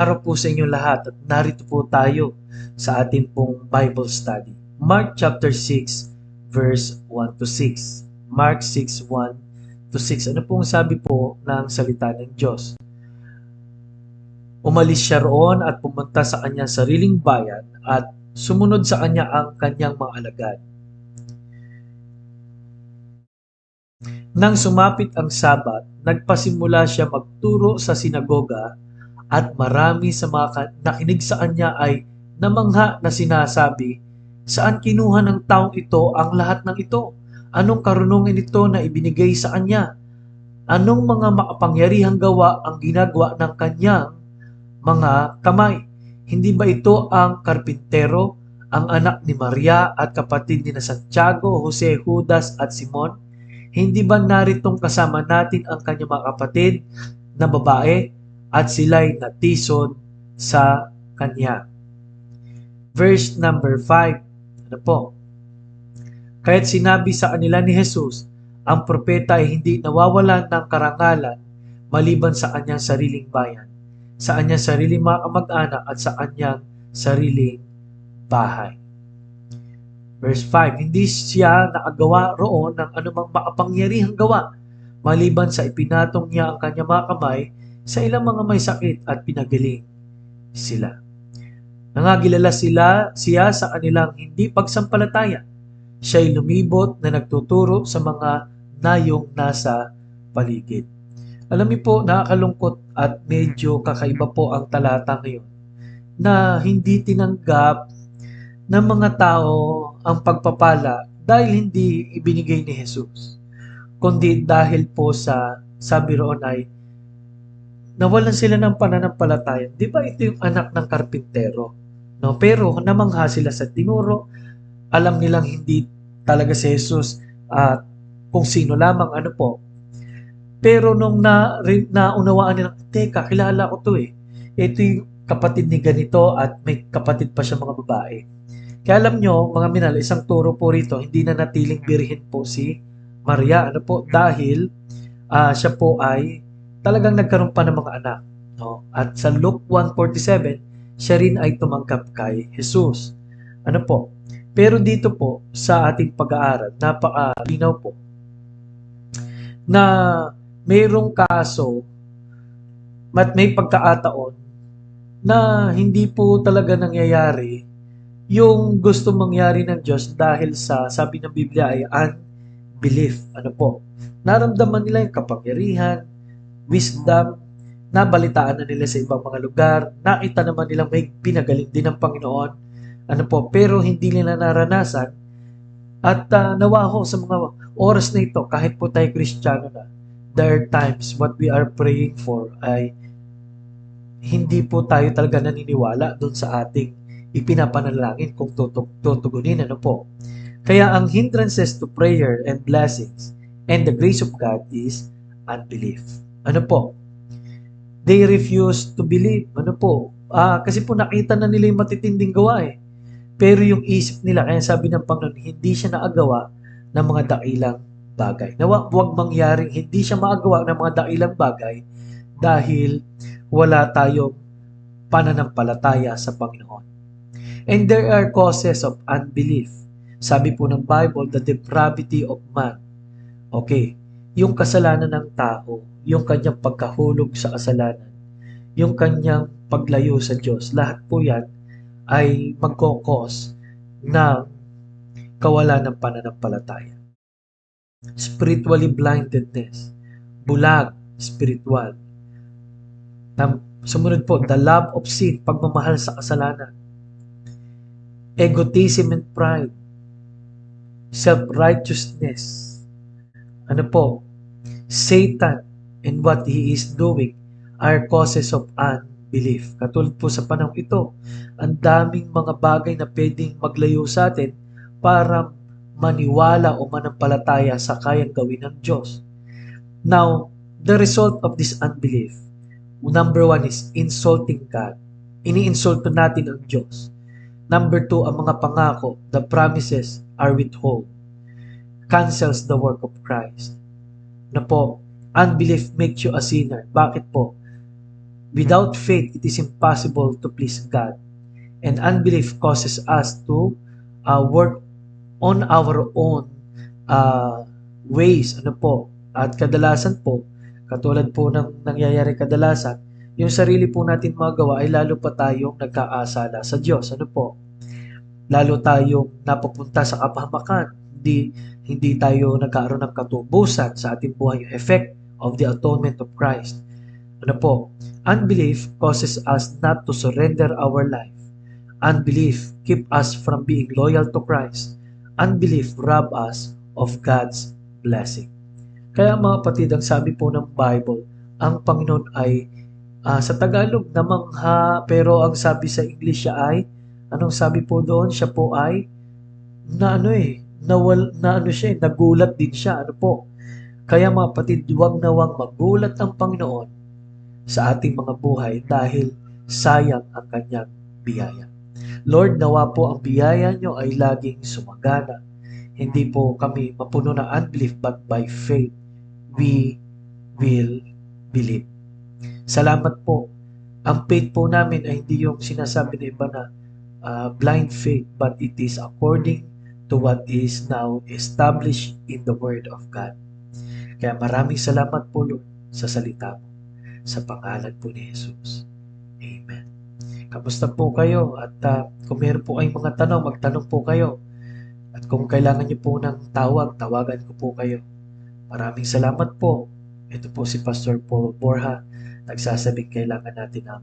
Araw po sa inyo lahat at narito po tayo sa ating pong Bible study. Mark chapter 6 verse 1 to 6. Mark 6, 1 to 6. Ano pong sabi po ng salita ng Diyos? Umalis siya roon at pumunta sa kanyang sariling bayan at sumunod sa kanya ang kanyang mga alagad. Nang sumapit ang Sabat, nagpasimula siya magturo sa sinagoga at marami sa mga nakinig sa kanya ay namangha na sinasabi, "Saan kinuha ng taong ito ang lahat ng ito? Anong karunungan ito na ibinigay sa kanya? Anong mga makapangyarihang gawa ang ginagawa ng kanyang mga kamay? Hindi ba ito ang karpintero, ang anak ni Maria at kapatid ni Santiago, Jose, Judas at Simon? Hindi ba naritong kasama natin ang kanyang mga kapatid na babae at sila'y natison sa kanya?" Verse number 5. Ano po? Kaya't sinabi sa kanila ni Jesus, ang propeta ay hindi nawawalan ng karangalan maliban sa kanyang sariling bayan, sa kanyang sariling mga kamag-anak at sa kanyang sariling bahay. Verse 5, hindi siya nakagawa roon ng anumang makapangyarihang gawa maliban sa ipinatong niya ang kanyang mga kamay sa ilang mga may sakit at pinagaling sila. Nangagilala siya sa kanilang hindi pagsampalataya. Siya'y lumibot na nagtuturo sa mga nayong nasa paligid. Alam niyo po, nakakalungkot at medyo kakaiba po ang talata ngayon na hindi tinanggap ng mga tao ang pagpapala dahil hindi ibinigay ni Jesus, kundi dahil po sa, sabi roon ay, nawalan sila ng pananampalataya. Di ba ito yung anak ng karpintero? No? Pero namangha sila sa tinuro, alam nilang hindi talaga si Jesus at kung sino lamang ano po. Pero nung naunawaan nilang, teka, kilala ko to eh. Ito yung kapatid ni ganito at may kapatid pa siya mga babae. Kaya alam nyo, mga minal, isang turo po rito, hindi na natiling birhen po si Maria. Ano po? Dahil siya po ay talagang nagkaroon pa ng mga anak. No? At sa Luke 1:47, siya rin ay tumanggap kay Jesus. Ano po? Pero dito po, sa ating pag-aaral, napaka-linaw po na mayroong kaso at may pagkaataon na hindi po talaga nangyayari yung gusto mangyari ng Diyos dahil sa, sabi ng Biblia ay unbelief. Ano po? Naramdaman nila yung kapangyarihan, wisdom, nabalitaan na nila sa ibang mga lugar, nakita naman nilang may pinagaling din ng Panginoon, ano po, pero hindi nila naranasan at nawa ho sa mga oras na ito, kahit po tayo Kristiyano na, there are times what we are praying for ay hindi po tayo talaga naniniwala doon sa ating ipinapanalangin kung tutugunin, ano po. Kaya ang hindrances to prayer and blessings and the grace of God is unbelief. Ano po? They refuse to believe. Ano po? Kasi po nakita na nila yung matitinding gawa eh. Pero yung isip nila, kaya sabi ng Panginoon, hindi siya naagawa ng mga dakilang bagay. Huwag mangyaring hindi siya maagawa ng mga dakilang bagay dahil wala tayong pananampalataya sa Panginoon. And there are causes of unbelief. Sabi po ng Bible, the depravity of man. Okay, yung kasalanan ng tao, yung kanyang pagkahulog sa kasalanan, yung kanyang paglayo sa Diyos, lahat po yan ay magkokos ng kawalan ng pananampalataya. Spiritually blindedness, bulag, spiritual. Sumunod po, the love of sin, pagmamahal sa kasalanan. Egotism and pride. Self-righteousness. Ano po? Satan and what he is doing are causes of unbelief. Katulad po sa panahon ito, ang daming mga bagay na pwedeng maglayo sa atin para maniwala o manampalataya sa kayang gawin ng Diyos. Now, the result of this unbelief, number 1 is insulting God. Ini-insulto natin ang Diyos. Number 2, ang mga pangako, the promises are withhold. Cancels the work of Christ. Na po, unbelief makes you a sinner. Bakit po? Without faith, it is impossible to please God. And unbelief causes us to work on our own ways. Ano po? At kadalasan po, katulad po ng nangyayari kadalasan, yung sarili po natin magawa ay lalo pa tayong nagkaasala sa Diyos. Ano po? Lalo tayong napupunta sa kapahamakan. Hindi tayo nagkaroon ng katubusan sa ating buhay, yung effect of the atonement of Christ. Ano po? Unbelief causes us not to surrender our life. Unbelief keep us from being loyal to Christ. Unbelief rob us of God's blessing. Kaya mga kapatid, ang sabi po ng Bible, ang Panginoon ay sa Tagalog namangha, pero ang sabi sa English siya ay, anong sabi po doon? Siya po ay nagulat din siya. Ano po? Kaya mga kapatid, huwag nawang magulat ang Panginoon sa ating mga buhay dahil sayang ang kanyang biyaya. Lord, nawa po ang biyaya nyo ay laging sumagana. Hindi po kami mapuno ng unbelief, but by faith, we will believe. Salamat po. Ang faith po namin ay hindi yung sinasabi ng iba na blind faith, but it is according to what is now established in the Word of God. Kaya maraming salamat po, Lord, sa salita mo. Sa pangalan po ni Jesus. Amen. Kamusta po kayo? At kung meron po kayong mga tanong, magtanong po kayo. At kung kailangan niyo po ng tawagan ko po kayo. Maraming salamat po. Ito po si Pastor Paul Borja. Nagsasabing kailangan natin ng